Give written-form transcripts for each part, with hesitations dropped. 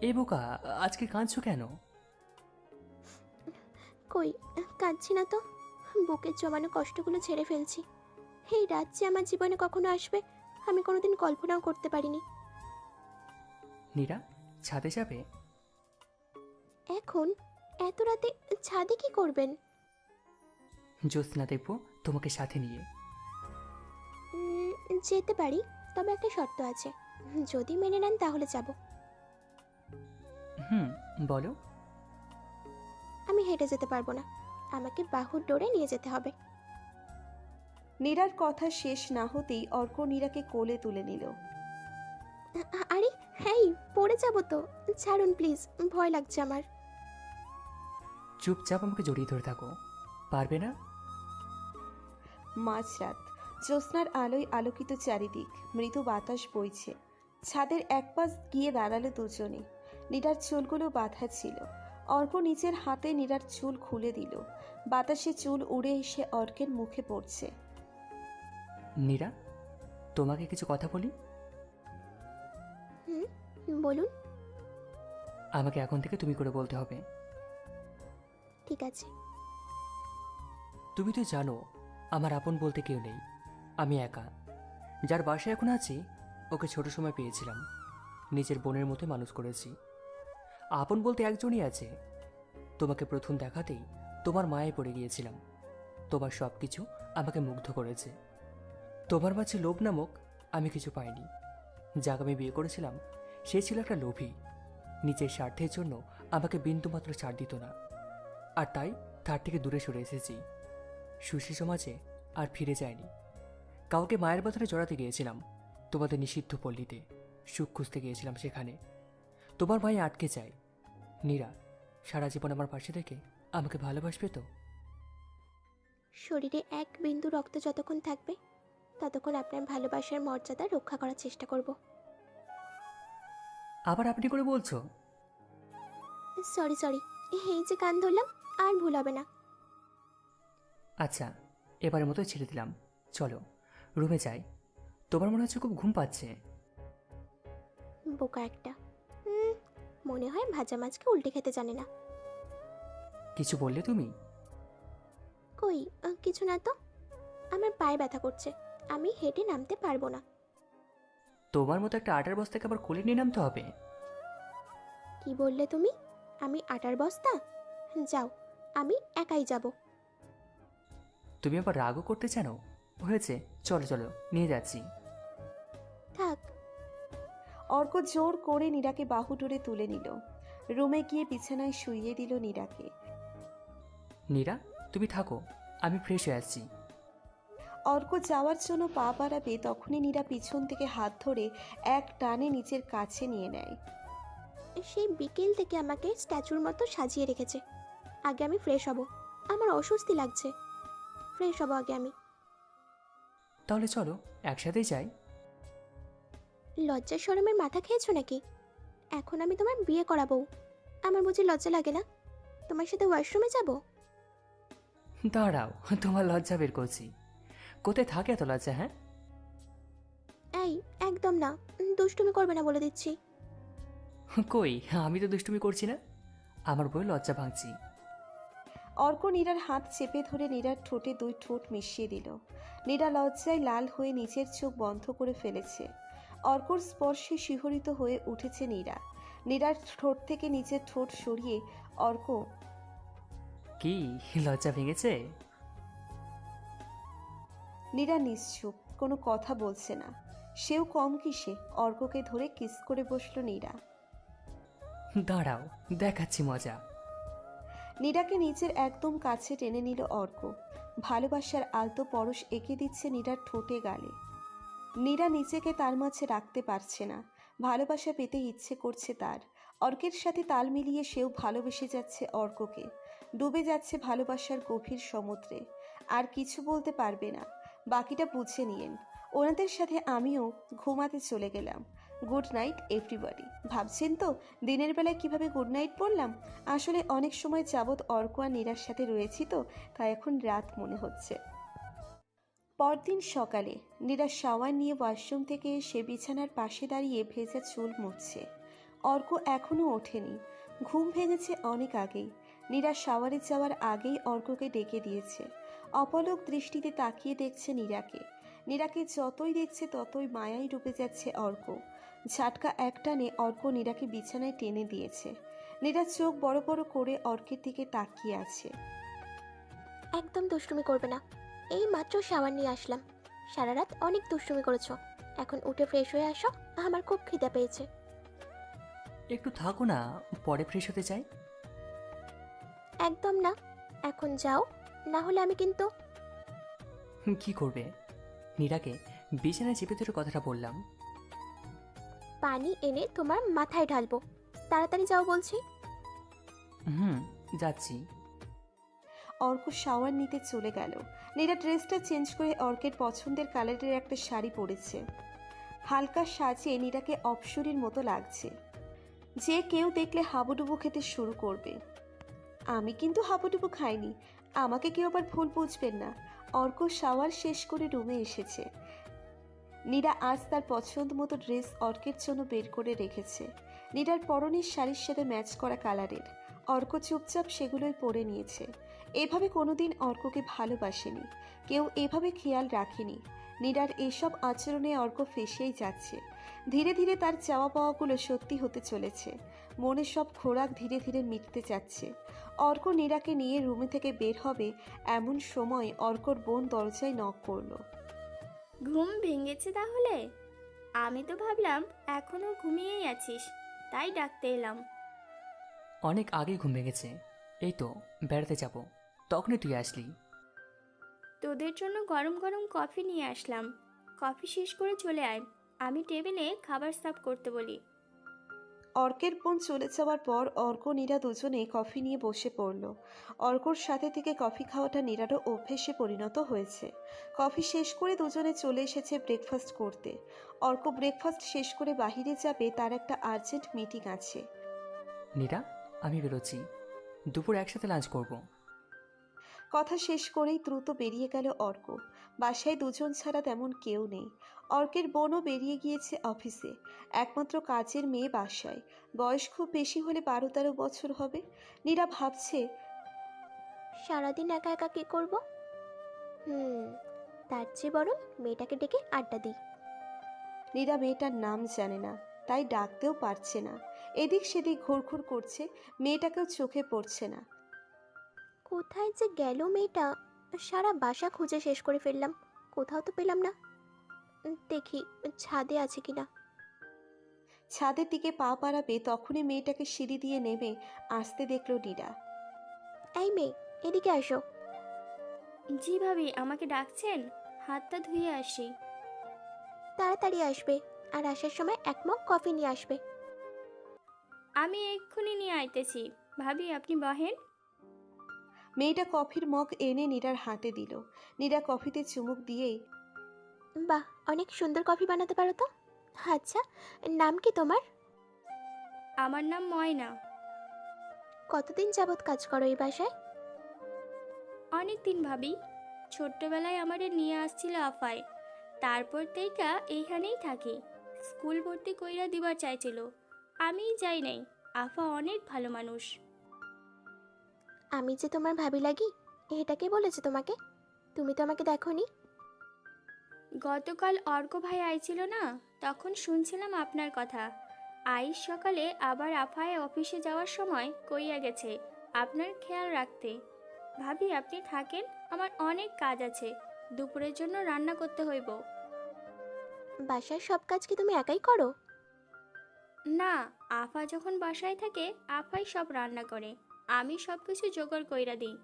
এ বোকা, আজকে কাঁদছো কেন? কই, কাঁদছি না তো। বুকের জমানো কষ্টগুলো ছেড়ে ফেলছি। এই রাত যে আমার জীবনে কখনো আসবে আমি কোনোদিন কল্পনাও করতে পারিনি। নীরা, ছাদে যাবে? এখন এত রাতে ছাদে কি করবেন? জ্যোৎস্না দেখবো তোমাকে সাথে নিয়ে। যেতে পারি, তবে একটা শর্ত আছে। যদি মেনে নেন তাহলে যাব। হুম, বলো। আমি হেঁটে যেতে পারবো না, আমাকে বাহুর ডোরে নিয়ে যেতে হবে। নীরার কথা শেষ না হতেই অর্ক নীরাকে কোলে তুলে নিল। আরে হ্যাঁ, পড়ে যাব তো। ছাড়ুন প্লিজ, ভয় লাগছে আমার। চুপচাপ আমাকে জড়িয়ে ধরে থাকো, পারবে না? মাঝরাত, জ্যোৎস্নার আলোয় আলোকিত চারিদিক, মৃদু বাতাস বইছে। ছাদের এক পাশ গিয়ে দাঁড়ালো দুজনে। নীরার চুলগুলো বাঁধা ছিল। অর্ক নিজের হাতে নীরার চুল খুলে দিল। বাতাসে চুল উড়ে এসে অর্কের মুখে পড়ছে। নীরা, তোমাকে কিছু কথা বলি। হুম, বলুন। আমাকে এখন থেকে তুমি করে বলতে হবে। ঠিক আছে। তুমি তো জানো আমার আপন বলতে কেউ নেই, আমি একা। যার বাসায় এখন আছি ওকে ছোট সময় পেয়েছিলাম, নিজের বোনের মতো মানুষ করেছি। আপন বলতে একজনই আছে, তোমাকে প্রথম দেখাতেই তোমার মায়ে পড়ে গিয়েছিলাম। তোমার সব কিছু আমাকে মুগ্ধ করেছে। তোমার মাঝে লোভ নামক আমি কিছু পাইনি। যাকে আমি বিয়ে করেছিলাম সে ছিল একটা লোভী, নিজের স্বার্থের জন্য আমাকে বিন্দুমাত্র ছাড় দিত না। আর তাই তার থেকে দূরে সরে এসেছি। সুশী সমাজে আর ফিরে যায়নি। কাউকে মায়ের বদলে জড়াতে গিয়েছিলাম তোমাদের নিষিদ্ধ পল্লীতে, সুখ খুঁজতে গিয়েছিলাম সেখানে। তোমার মায়ে আটকে যায়। নীরা, সারা জীবন আমার পাশে থেকে আমাকে ভালোবাসবে তো? শরীরে এক বিন্দু রক্ত যতক্ষণ থাকবে ততক্ষণ আপনার ভালোবাসার মর্যাদা রক্ষা করার চেষ্টা করব। আবার আপনি করে বলছো? সরি সরি, এই যে কান ধরলাম, আর ভুল হবে না। আচ্ছা, এবারের মতো ছেড়ে দিলাম। চলো রুমে যাই, তোমার মনে হচ্ছে খুব ঘুম পাচ্ছে। বোকা একটা। মনে হয় ভাজা মাছকে উল্টে খেতে জানে না। কিছু বললে তুমি? কই, কিছু না তো। আমার পায়ে ব্যথা করছে, আমি হেঁটে নামতে পারবো না। তোমার মতো একটা আটার বস্তাকে আবার কোলে নিয়ে নামতে হবে? কি বললে তুমি? আমি আটার বস্তা? যাও, আমি একাই যাব। তুমি আবার রাগও করতে চাও? হয়েছে, চলো চলো নিয়ে যাচ্ছি। থাক। অর্ক জোর করে নীরাকে বাহুডোরে তুলে নিল। রুমে গিয়ে বিছানায় শুইয়ে দিল নীরাকে। নীরা, তুমি থাকো, আমি ফ্রেশ হয়ে আসছি। অর্ক যাওয়ার জন্য পা বাড়াবে তখনই নীরা পিছন থেকে হাত ধরে এক টানে নিচের কাছে নিয়ে নেয়। সেই বিকেল থেকে আমাকে স্ট্যাচুর মতো সাজিয়ে রেখেছে। আগে আমি ফ্রেশ হব, আমার অস্বস্তি লাগছে। ফ্রেশ হব আগে আমি। তাহলে চলো একসাথেই যাই। লজ্জার শরমের মাথা খেয়েছো নাকি? এখন আমি তোমার বিয়ে করাবো। আমার বুঝি লজ্জা লাগে না? তোমার সাথে ওয়াশরুমে যাব? দাঁড়াও, তোমার লজ্জা বের করছি। কোথায় থাকে এত লজ্জা, হ্যাঁ? এই, একদম না। দুষ্টুমি করবে না বলে দিচ্ছি। কই, আমি তো দুষ্টুমি করছি না, আমার বই লজ্জা ভাঙছি। অর্ক নীরার হাত চেপে ধরে নীরার ঠোঁটে দুই ঠোঁট মিশিয়ে দিল। নীরা লজ্জায় লাল হয়ে নিচের চোখ বন্ধ করে ফেলেছে। অর্কর স্পর্শে শিহরিত হয়ে উঠেছে নীরা। নীরার ঠোঁট থেকে নিচের ঠোঁট সরিয়ে অর্ক। কি, লজ্জা ভেঙেছে? নীরা নিশ্চুপ, কোনো কথা বলছে না। সেও কম কিসে, অর্ককে ধরে কিস করে বসলো নীরা। দাঁড়াও, দেখাচ্ছি মজা। নীরাকে নিচের একদম কাছে টেনে নিল অর্ক। ভালোবাসার আলতো পরশ এঁকে দিচ্ছে নীরার ঠোঁটে গালে। নীরা নিজেকে তার মাঝে রাখতে পারছে না। ভালোবাসা পেতে ইচ্ছে করছে তার। অর্কের সাথে তাল মিলিয়ে সেও ভালোবেসে যাচ্ছে অর্ককে। ডুবে যাচ্ছে ভালোবাসার গভীর সমুদ্রে। আর কিছু বলতে পারবে না, বাকিটা বুঝে নিয়েন। ওনাদের সাথে আমিও ঘুমাতে চলে গেলাম। Good night everybody. ভাবছেন তো দিনের বেলায় কিভাবে গুড নাইট বললাম? আসলে অনেক সময় যাবৎ অর্ক আর নীরার সাথে রয়েছি তো, তাই এখন রাত মনে হচ্ছে। পরদিন সকালে নীরা শাওয়ার নিয়ে ওয়াশরুম থেকে এসে বিছানার পাশে দাঁড়িয়ে ভেজা চুল মুছছে। অর্ক এখনও ওঠেনি। ঘুম ভেঙেছে অনেক আগেই। নীরা শাওয়ারে যাওয়ার আগেই অর্ককে ডেকে দিয়েছে। অপলক দৃষ্টিতে তাকিয়ে দেখছে নীরাকে। নীরাকে যতই দেখছে ততই মায়ায় ডুবে যাচ্ছে অর্ক। ঝাটকা একটানে অর্ক নীরাকে বিছানায় টেনে দিয়েছে। নীরা চোখ বড় বড় করে অর্কের দিকে তাকিয়ে আছে। একদম দুষ্টুমি করবে না। এই মাত্র শাওয়ার নিয়ে আসলাম। সারা রাত অনেক দুষ্টুমি করেছো। এখন উঠে ফ্রেশ হয়ে আসো, আমার খুব খিদে পেয়েছে। একটু থাকো না, পরে ফ্রেশ হতে চাই। একদম না, এখন যাও, না হলে আমি কিন্তু। কি করবে? নীরাকে বিছানায় চেপে ধরে কথাটা বললাম। পানি এনে তোমার মাথায় ঢালবো। তাড়াতাড়ি যাও বলছি। হুম, যাচ্ছি। অর্ক শাওয়ার নিতে চলে গেল। নীরা ড্রেসটা চেঞ্জ করে অর্কের পছন্দের কালারের একটা শাড়ি পরেছে। হালকা সাজে নীরাকে অপসরীর মতো লাগছে। যে কেউ দেখলে হাবুডুবু খেতে শুরু করবে। আমি কিন্তু হাবুডুবু খাইনি, আমাকে কেউ আবার ভুল বুঝবেন না। অর্ক শাওয়ার শেষ করে রুমে এসেছে। নীরা আজ তার পছন্দ মতো ড্রেস অর্কের জন্য বের করে রেখেছে। নীরার পরনের শাড়ির সাথে ম্যাচ করা কালারের। অর্ক চুপচাপ সেগুলোই পরে নিয়েছে। এভাবে কোনোদিন অর্ককে ভালোবাসেনি, কেউ এভাবে খেয়াল রাখেনি। নীরার এসব আচরণে অর্ক ফেসেই যাচ্ছে। ধীরে ধীরে তার চাওয়া পাওয়াগুলো সত্যি হতে চলেছে। মনে সব খোরাক ধীরে ধীরে মিটতে যাচ্ছে। অর্ক নীরাকে নিয়ে রুমে থেকে বের হবে এমন সময় অর্কর বোন দরজায় নক করলো। ঘুম ভেঙেছে তাহলে? আমি তো ভাবলাম এখনো ঘুমিয়েই আছিস, তাই ডাকতে এলাম। অনেক আগেই ঘুম ভেঙেছে। এই তো বেড়াতে যাব, তখনই তুই আসলি। তোদের জন্য গরম গরম কফি নিয়ে আসলাম। কফি শেষ করে চলে আয়, আমি টেবিলে খাবার সার্ভ করতে বলি। অর্কের বোন চলে যাওয়ার পর অর্ক নীরা দুজনে কফি নিয়ে বসে পড়ল। অর্কর সাথে থেকে কফি খাওয়াটা নীরারও অভ্যেসে পরিণত হয়েছে। কফি শেষ করে দুজনে চলে এসেছে ব্রেকফাস্ট করতে। অর্ক ব্রেকফাস্ট শেষ করে বাহিরে যাবে, তার একটা আর্জেন্ট মিটিং আছে। নীরা, আমি বেরোচ্ছি। দুপুর একসাথে লাঞ্চ করব। কথা শেষ করেই দ্রুত বেরিয়ে গেল অর্ক। বাসায় দুজন ছাড়া তেমন কেউ নেই। অর্কের বোনও বেরিয়ে গিয়েছে অফিসে। একমাত্র কাজের মেয়ে বাসায়। বয়স খুব বেশি হলে 12-13 বছর হবে। নীরা ভাবছে, সারাদিন একা একা কি করব? তার চেয়ে বরং মেয়েটাকে ডেকে আড্ডা দিই। নীরা মেয়েটার নাম জানে না, তাই ডাকতেও পারছে না। এদিক সেদিক ঘুরঘুর করছে, মেয়েটাকেও চোখে পড়ছে না। কোথায় যে গেল মেয়েটা? সারা বাসা খুঁজে শেষ করে ফেললাম, কোথাও তো পেলাম না। দেখি ছাদে আছে কিনা। ছাদের দিকে পা বাড়াবে তখনই মেয়েটাকে সিঁড়ি দিয়ে নেমে আসতে দেখল নীরা। এই মেয়ে, এদিকে আসো। জি ভাবি, আমাকে ডাকছেন? হাতটা ধুয়ে আসি। তাড়াতাড়ি আসবে, আর আসার সময় এক মগ কফি নিয়ে আসবে। আমি এক্ষুনি নিয়ে আইতেছি। ভাবি আপনি বহেন। মেয়েটা কফির মগ এনে নীরার হাতে দিল। নীরা কফিতে চুমুক দিয়েই, বাহ, অনেক সুন্দর কফি বানাতে পারো তো। আচ্ছা, নাম কি তোমার? আমার নাম ময়না। কতদিন যাবৎ কাজ করো এই বাসায়? অনেক দিন ভাবি, ছোট্টবেলায় আমাদের নিয়ে আসছিল আফায়। তারপর তেইকা এইখানেই থাকি। স্কুল ভর্তি কইরা দিবার চাইছিল, আমিই যাই নাই। আফা অনেক ভালো মানুষ। আমি যে তোমার ভাবি লাগি, এটা কে বলেছে তোমাকে? তুমি তো আমাকে দেখোনি। গতকাল অর্ক ভাই আইছিল না, তখন শুনছিলাম আপনার কথা। আইস সকালে আবার আফায় অফিসে যাওয়ার সময় কইয়া গেছে আপনার খেয়াল রাখতে। ভাবি আপনি থাকেন, আমার অনেক কাজ আছে। দুপুরের জন্য রান্না করতে হইব। বাসার সব কাজ কি তুমি একাই করো? না, আফা যখন বাসায় থাকে আফাই সব রান্না করে, আমি সব কিছু জোগাড় কইরা দিই।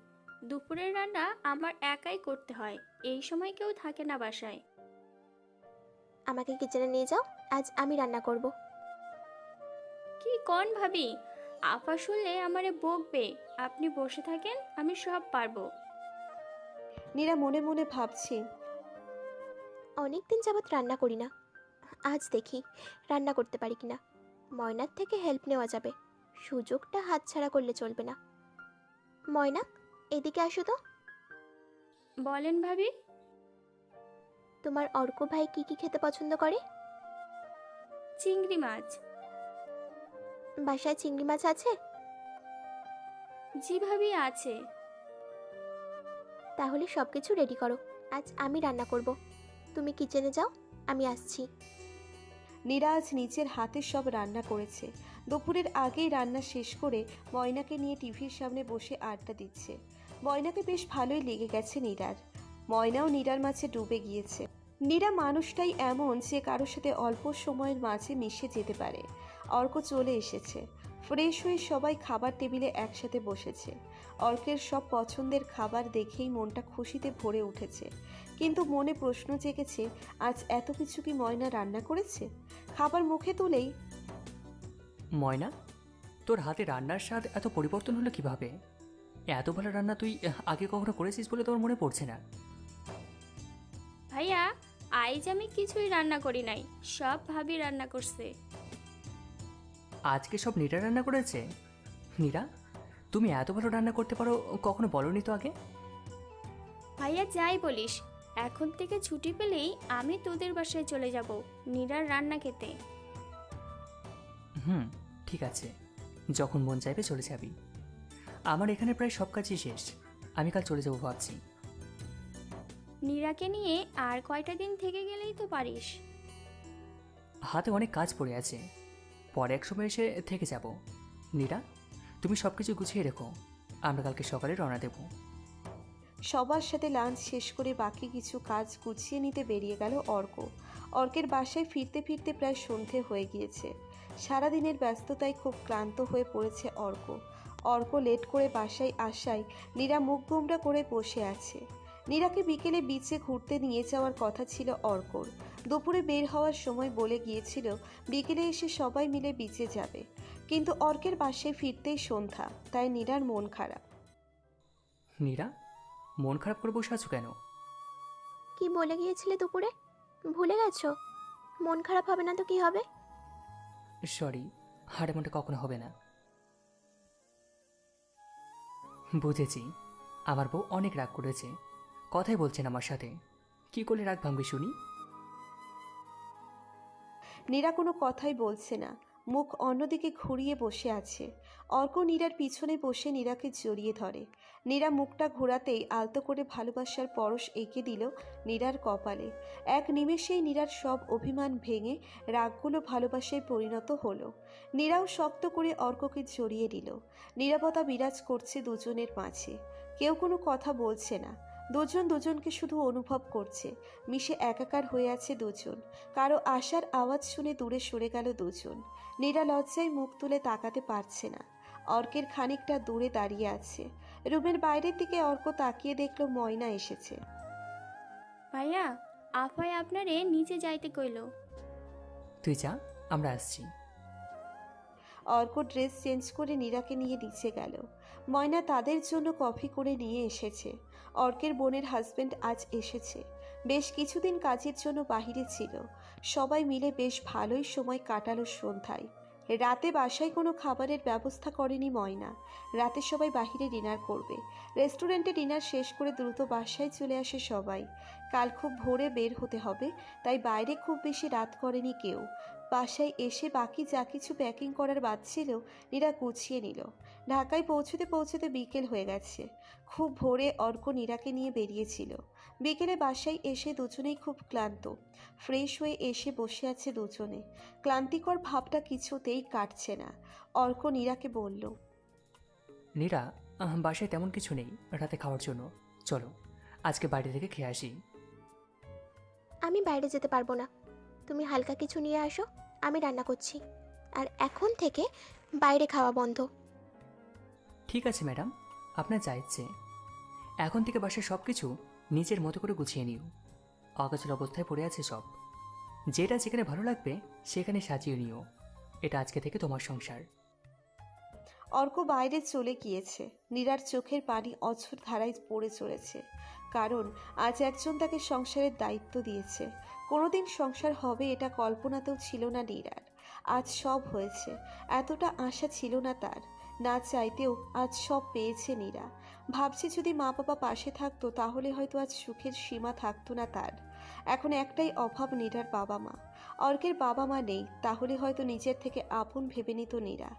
দুপুরের রান্না আমার একাই করতে হয়, এই সময় কেউ থাকে না বাসায়। আমাকে কিচেনে নিয়ে যাও, আজ আমি রান্না করব। কি কন ভাবি, আফা শুনলে আমারে বকবে। আপনি বসে থাকেন, আমি সব পারবো। নীরা মনে মনে ভাবছে, অনেক দিন যাবৎ রান্না করি না, আজ দেখি রান্না করতে পারি কিনা। ময়নার থেকে হেল্প নেওয়া যাবে, সুযোগটা হাতছাড়া করলে চলবে না। ময়না, এদিকে আসো তো। বলেন ভাবি। তোমার অর্ক ভাই কি কি খেতে পছন্দ করে? চিংড়ি মাছ। বাসায় চিংড়ি মাছ আছে? জি ভাবি, আছে। তাহলে সব কিছু রেডি করো, আজ আমি রান্না করব। তুমি কিচেনে যাও, আমি আসছি। নীরা আজ নিজের হাতে সব রান্না করেছে। দুপুরের আগেই রান্না শেষ করে ময়নাকে নিয়ে টিভির সামনে বসে আড্ডা দিচ্ছে। ময়নাকে বেশ ভালোই লেগে গেছে নীরার। ময়নাও নীরার মাঝে ডুবে গিয়েছে। নীরা মানুষটাই এমন যে কারোর সাথে অল্প সময়ের মাঝে মিশে যেতে পারে। অর্ক চলে এসেছে। ফ্রেশ হয়ে সবাই খাবার টেবিলে একসাথে বসেছে। অর্কের সব পছন্দের খাবার দেখেই মনটা খুশিতে ভরে উঠেছে, কিন্তু মনে প্রশ্ন জেগেছে, আজ এত কিছু কি ময়না রান্না করেছে? খাবার মুখে তুলেই ময়না, তোর হাতে রান্নার স্বাদ এত পরিবর্তন হলো কিভাবে? এত ভালো রান্না তুই আগে কখনো করেছিস বলে তোর মনে পড়ছে না। ভাইয়া, আজ আমি কিছুই রান্না করি নাই, সব ভাবি রান্না করছে। আজকে সব নীরা রান্না করেছে? নীরা, তুমি এত ভালো রান্না করতে পারো কখনো বলনি তো আগে। ভাইয়া যাই বলিস, এখন থেকে ছুটি পেলেই আমি তোদের বাসায় চলে যাব নীরার রান্না খেতে। হুম, ঠিক আছে, যখন মন চাইবে চলে যাবি। আমার এখানে প্রায় সব কাজই শেষ, আমি কাল চলে যাবো ভাবছি। নীরাকে নিয়ে আর কয়টা দিন থেকে গেলেই তো পারিস। হাতে অনেক কাজ পড়ে আছে, পরে এক সময় এসে থেকে যাব। নীরা, তুমি সব কিছু গুছিয়ে রেখো, আমরা কালকে সকালে রওনা দেব। সবার সাথে লাঞ্চ শেষ করে বাকি কিছু কাজ গুছিয়ে নিতে বেরিয়ে গেল অর্ক। অর্কের বাসায় ফিরতে ফিরতে প্রায় সন্ধে হয়ে গিয়েছে। সারাদিনের ব্যস্ততায় খুব ক্লান্ত হয়ে পড়েছে অর্ক। অর্ক লেট করে বাসায় আসায় নীরা মুখ গোমড়া করে বসে আছে। নীরাকে বিকেলে বিচে ঘুরতে নিয়ে যাওয়ার কথা ছিল অর্কর। দুপুরে বের হওয়ার সময় বলে গিয়েছিল বিকেলে এসে সবাই মিলে বিচে যাবে, কিন্তু অর্কের বাসায় ফিরতেই সন্ধ্যা, তাই নীরার মন খারাপ। নীরা, মন খারাপ করে বসে আছো কেন? কি বলে গিয়েছিলে দুপুরে? ভুলে গেছো? মন খারাপ হবে না তো কি হবে? সরি, হাড়ে মনটা কখনো হবে না। বুঝেছি, আমার বউ অনেক রাগ করেছে, কথাই বলছেন আমার সাথে। কি করলে রাগ ভাঙবে শুনি? নীরা কোনো কথাই বলছে না, মুখ অন্যদিকে ঘুরিয়ে বসে আছে। অর্ক নীরার পিছনে বসে নীরাকে জড়িয়ে ধরে। নীরা মুখটা ঘোরাতেই আলতো করে ভালোবাসার পরশ এঁকে দিল নীরার কপালে। এক নিমেষেই নীরার সব অভিমান ভেঙে রাগগুলো ভালোবাসায় পরিণত হলো। নীরাও শক্ত করে অর্ককে জড়িয়ে দিল। নীরবতা বিরাজ করছে দুজনের মাঝে, কেউ কোনো কথা বলছে না। দুজন দুজনকে শুধু অনুভব করছে, মিশে একাকার হয়ে আছে দুজন। কারো আশার আওয়াজ শুনে দূরে সরে গেল দুজন। নীরা লজ্জায় মুখ তুলে তাকাতে পারছে না। অর্কের খানিকটা দূরে দাঁড়িয়ে আছে। রুমের বাইরের দিকে অর্ক তাকিয়ে দেখল ময়না এসেছে। ভাইয়া, আফাই আপনারে নিচে যাইতে কইল। তুই যা, আমরা আসছি। অর্ক ড্রেস চেঞ্জ করে নীরাকে নিয়ে নিচে গেল। ময়না তাদের জন্য কফি করে নিয়ে এসেছে। অর্কের বোনের হাজবেন্ড আজ এসেছে, বেশ কিছুদিন কাজের জন্য বাহিরে ছিল। সবাই মিলে বেশ ভালোই সময় কাটালো সন্ধ্যায়। রাতে বাসায় কোনো খাবারের ব্যবস্থা করেনি ময়না। রাতে সবাই বাহিরে ডিনার করবে। রেস্টুরেন্টে ডিনার শেষ করে দ্রুত বাসায় চলে আসে সবাই। কাল খুব ভোরে বের হতে হবে, তাই বাইরে খুব বেশি রাত করেনি কেউ। বাসায় এসে বাকি যা কিছু প্যাকিং করার বাদ ছিল নীরা গুছিয়ে নিল। ঢাকায় পৌঁছতে পৌঁছতে বিকেল হয়ে গেছে। খুব ভোরে অর্ক নীরাকে নিয়ে বেরিয়েছিল। বিকেলে বাসায় এসে দুজনেই খুব ক্লান্ত। ফ্রেশ হয়ে এসে বসে আছে দুজনে। ক্লান্তিকর ভাবটা কিছুতেই কাটছে না। অর্ক নীরাকে বলল, নীরা, বাসায় তেমন কিছু নেই রাতে খাওয়ার জন্য, চলো আজকে বাইরে থেকে খেয়ে আসি। আমি বাইরে যেতে পারবো না, তুমি হালকা কিছু নিয়ে আসো, আমি রান্না করছি। আর এখন থেকে বাইরে খাওয়া বন্ধ। ঠিক আছে ম্যাডাম, আপনার যা ইচ্ছে। এখন থেকে বাসায় সব কিছু নিজের মতো করে গুছিয়ে নিও। অগাছাল অবস্থায় পড়ে আছে সব, যেটা যেখানে ভালো লাগবে সেখানে সাজিয়ে নিও। এটা আজকে থেকে তোমার সংসার। অর্ক বাইরে চলে গিয়েছে। নীরার চোখের পানি অঝোর ধারায় পড়ে চলেছে, কারণ আজ একজন তাকে সংসারের দায়িত্ব দিয়েছে। কোনোদিন সংসার হবে এটা কল্পনাতেও ছিল না নীরার। আজ সব হয়েছে, এতটা আশা ছিল না তার। না চাইতেও আজ সব পেয়েছে নীরা। ভাবছে যদি মা বাবা পাশে থাকতো তাহলে হয়তো আজ সুখের সীমা থাকতো না তার। এখন একটাই অভাব নীরার বাবা মা। অর্কের বাবা মা নেই, তাহলে হয়তো নিজের থেকে আপন ভেবে নিত নীরা।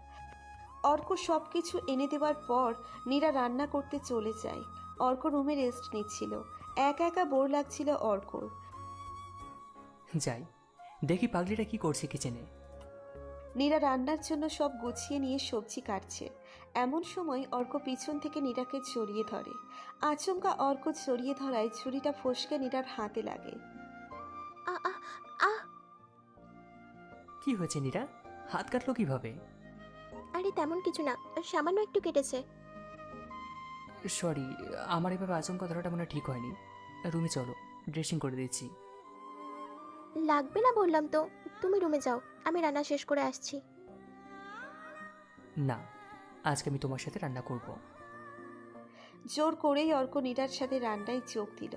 অর্ক সব কিছু এনে দেওয়ার পর নীরা রান্না করতে চলে যায়। অর্ক রুমে রেস্ট নিচ্ছিল। একা একা বোর লাগছিল অর্কর। যাই, দেখি পাগলিটা কি করছে কিচেনে। নীরা রান্নার জন্য সব গুছিয়ে নিয়ে সবজি কাটছে। এমন সময় অর্ক পিছন থেকে নীরাকে জড়িয়ে ধরে। আচমকা অর্ক জড়িয়ে ধরায় ছুরিটা ফসকে নীরার হাতে লাগে। আ আ আ কি হয়েছে নীরা? হাত কাটলো কিভাবে? আরে তেমন কিছু না, সামান্য একটু কেটেছে। সরি, আমার এভাবে আচমকা ধরাটা মনে হয় ঠিক হয়নি। রুমে চলো, ড্রেসিং করে দিচ্ছি। লাগবে না বললাম তো। তুমি রুমে যাও, আমি রান্না শেষ করে আসছি। না, আজকে আমি তোমার সাথে রান্না করব। জোর করেই অর্ক নীরার সাথে রান্নায় যোগ দিল।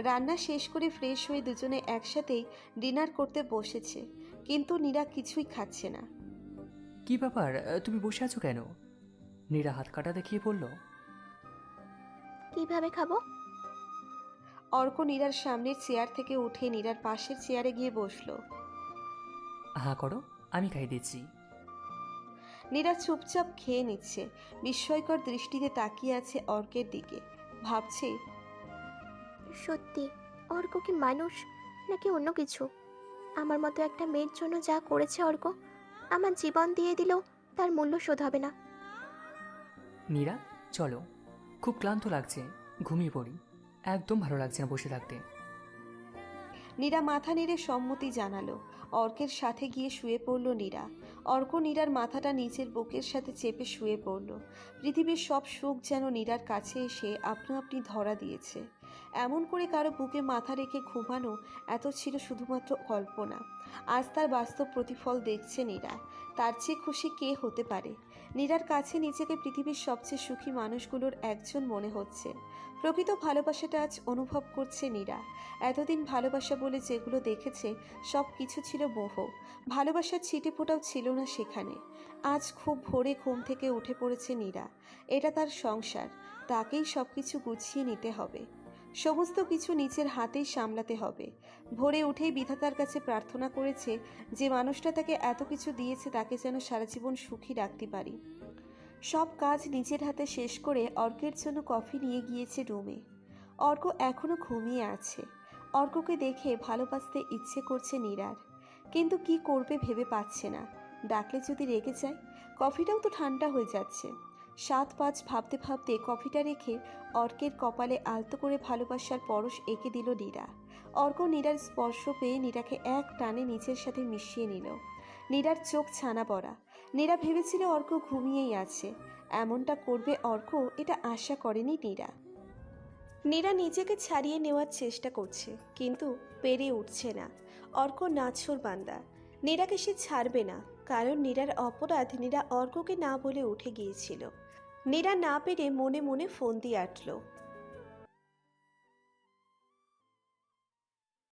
রান্না শেষ করে ফ্রেশ হয়ে দুজনে একসাথেই ডিনার করতে বসেছে, কিন্তু নীরা কিছুই খাচ্ছে না। কি ব্যাপার, তুমি বসে আছো কেন? নীরা হাত কাটা দেখিয়ে বলল। কিভাবে খাবো? অর্ক নীরার সামনের চেয়ার থেকে উঠে নীরার পাশের চেয়ারে গিয়ে বসলো। হ্যাঁ করো, আমি খাই দিচ্ছি। নীরা চুপচাপ খেয়ে নিচ্ছে, বিস্ময়কর দৃষ্টিতে তাকিয়ে আছে অর্কের দিকে। ভাবছে, সত্যি অর্ক কি মানুষ নাকি অন্য কিছু? আমার মতো একটা মেয়ের জন্য যা করেছে অর্ক, আমার জীবন দিয়ে দিলেও তার মূল্য শোধ হবে না। নীরা চলো, খুব ক্লান্ত লাগছে, ঘুমিয়ে পড়ি। একদম ভালো লাগছে না বসে থাকতে। নীরা মাথা নেড়ে সম্মতি জানালো। অর্কের সাথে গিয়ে শুয়ে পড়ল নীরা। অর্ক নীরার মাথাটা নিচের বুকের সাথে চেপে শুয়ে পড়ল। পৃথিবীর সব সুখ যেন নীরার কাছে এসে আপনা আপনি ধরা দিয়েছে। এমন করে কারো বুকে মাথা রেখে ঘুমানো এত ছিল শুধুমাত্র কল্পনা। আজ তার বাস্তব প্রতিফল দেখছে নীরা। তার চেয়ে খুশি কে হতে পারে? নীরার কাছে নিজেকে পৃথিবীর সবচেয়ে সুখী মানুষগুলোর একজন মনে হচ্ছে। প্রকৃত ভালোবাসাটা আজ অনুভব করছে নীরা। এতদিন ভালোবাসা বলে যেগুলো দেখেছে সব কিছু ছিল মোহ। ভালোবাসার ছিটে ফোঁটাও ছিল না সেখানে। আজ খুব ভোরে ঘুম থেকে উঠে পড়েছে নীরা। এটা তার সংসার, তাকেই সব কিছু গুছিয়ে নিতে হবে। সমস্ত কিছু নিজের হাতেই সামলাতে হবে। ভোরে উঠেই বিধাতার কাছে প্রার্থনা করেছে যে মানুষটা তাকে এত কিছু দিয়েছে তাকে যেন সারা জীবন সুখী রাখতে পারি। সব কাজ নিজের হাতে শেষ করে অর্কের জন্য কফি নিয়ে গিয়েছে রুমে। অর্ক এখনো ঘুমিয়ে আছে। অর্ককে দেখে ভালোবাসতে ইচ্ছে করছে নীরার, কিন্তু কি করবে ভেবে পাচ্ছে না। ডাকলে যদি রেগে যায়? কফিটাও তো ঠান্ডা হয়ে যাচ্ছে। 7-5 ভাবতে ভাবতে কফিটা রেখে অর্কের কপালে আলতো করে ভালোবাসার পরশ এঁকে দিল নীরা। অর্ক নীরার স্পর্শ পেয়ে নীরাকে এক টানে নিজের সাথে মিশিয়ে নিল। নীরার চোখ ছানা পড়া। নীরা ভেবেছিল অর্ক ঘুমিয়েই আছে। এমনটা করবে অর্ক এটা আশা করেনি নীরা। নীরা নিজেকে ছাড়িয়ে নেওয়ার চেষ্টা করছে, কিন্তু পেরে উঠছে না। অর্ক নাছোড় বান্দা, নীরাকে সে ছাড়বে না। কারণ নীরার অপরাধ নীরা অর্ককে না বলে উঠে গিয়েছিল। নীরা না পেরে মনে মনে ফোন দিয়ে আটল।